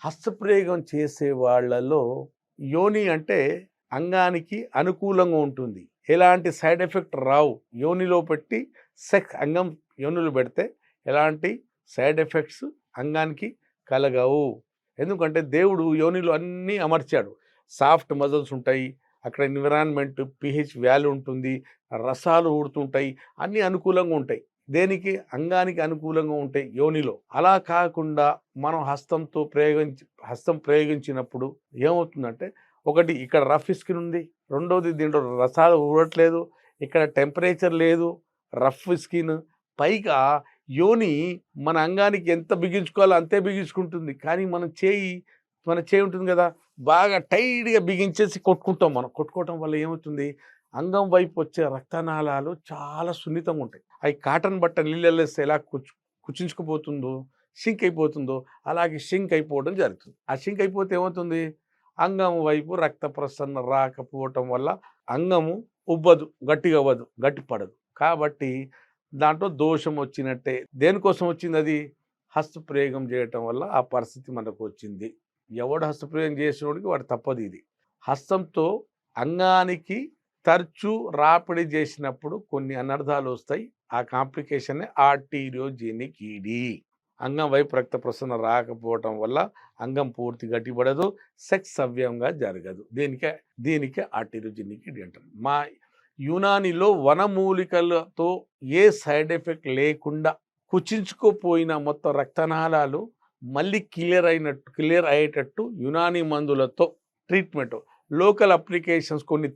హస్తప్రయోగం చేసే వాళ్ళలో యోని అంటే అంగానికి అనుకూలంగా ఉంటుంది. ఎలాంటి సైడ్ ఎఫెక్ట్ రావు. యోనిలో పెట్టి సెక్స్ అంగం యోనిలో పెడితే ఎలాంటి సైడ్ ఎఫెక్ట్స్ అంగానికి కలగవు. ఎందుకంటే దేవుడు యోనిలో అన్నీ అమర్చాడు. సాఫ్ట్ మజిల్స్ ఉంటాయి, అక్కడ ఎన్విరాన్మెంట్ పిహెచ్ వాల్యూ ఉంటుంది, రసాలు ఊడుతుంటాయి, అన్నీ అనుకూలంగా ఉంటాయి. దేనికి? అంగానికి అనుకూలంగా ఉంటాయి యోనిలో. అలా కాకుండా మనం హస్తం ప్రయోగించినప్పుడు ఏమవుతుందంటే, ఒకటి ఇక్కడ రఫ్ స్కిన్ ఉంది, రెండోది దీంట్లో రసాలు ఊడట్లేదు, ఇక్కడ టెంపరేచర్ లేదు, రఫ్ స్కిన్, పైగా యోని మన అంగానికి ఎంత బిగించుకోవాలో అంతే బిగించుకుంటుంది. కానీ మన చేయి ఉంటుంది కదా, బాగా టైట్గా బిగించేసి కొట్టుకుంటాం. మనం కొట్టుకోవటం వల్ల ఏమవుతుంది, అంగం వైపు వచ్చే రక్తనాళాలు చాలా సున్నితంగా ఉంటాయి. అవి కాటన్ బట్ట నీళ్ళల్లో వేస్తే ఎలా కుచించుకుపోతుందో, షింక్ అయిపోతుందో, అలాగే షింక్ అయిపోవడం జరుగుతుంది. ఆ షింక్ అయిపోతే ఏమవుతుంది, అంగం వైపు రక్త ప్రసరణ రాకపోవటం వల్ల అంగము ఉబ్బదు, గట్టిగా అవ్వదు, గట్టిపడదు. కాబట్టి దాంట్లో దోషం వచ్చినట్టే. దేనికోసం వచ్చింది అది? హస్తప్రయోగం చేయటం వల్ల ఆ పరిస్థితి మనకు వచ్చింది. ఎవడు హస్తప్రయోగం చేసినోడికి వాడు తప్పదు. ఇది హస్తంతో అంగానికి తరచు రాపిడి చేసినప్పుడు కొన్ని అనర్థాలు వస్తాయి. ఆ కాంప్లికేషన్నే ఆర్టీరియోజెనిక్ ఈడీ. అంగం వైపు రక్త ప్రసరణ రాకపోవటం వల్ల అంగం పూర్తి గట్టిపడదు, సెక్స్ సవ్యంగా జరగదు. దీనికే ఆర్టీరియోజెనిక్ ఈడీ అంటారు. మా యునానిలో వనమూలికలతో ఏ సైడ్ ఎఫెక్ట్ లేకుండా కుచించుకుపోయిన మొత్తం రక్తనాళాలు మళ్ళీ క్లియర్ అయ్యేటట్టు యునాని మందులతో ట్రీట్మెంట్. లోకల్ అప్లికేషన్స్ కొన్ని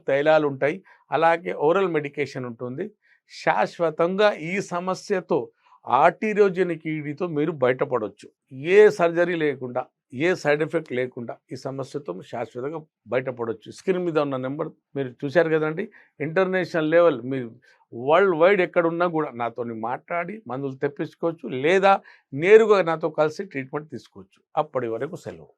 తైలాలు ఉంటాయి, అలాగే ఓరల్ మెడికేషన్ ఉంటుంది. శాశ్వతంగా ఈ సమస్యతో ఆర్టీరియోజెనిక్ ఈడీతో మీరు బయటపడవచ్చు. ఏ సర్జరీ లేకుండా, ఏ సైడ్ ఎఫెక్ట్ లేకుండా ఈ సమస్యతో శాశ్వతంగా బయటపడవచ్చు. స్క్రీన్ మీద ఉన్న నెంబర్ మీరు చూశారు కదండి. ఇంటర్నేషనల్ లెవెల్ మీరు వరల్డ్ వైడ్ ఎక్కడున్నా కూడా నాతో మాట్లాడి మందులు తెప్పించుకోవచ్చు, లేదా నేరుగా నాతో కలిసి ట్రీట్మెంట్ తీసుకోవచ్చు. అప్పటి వరకు సెలవు.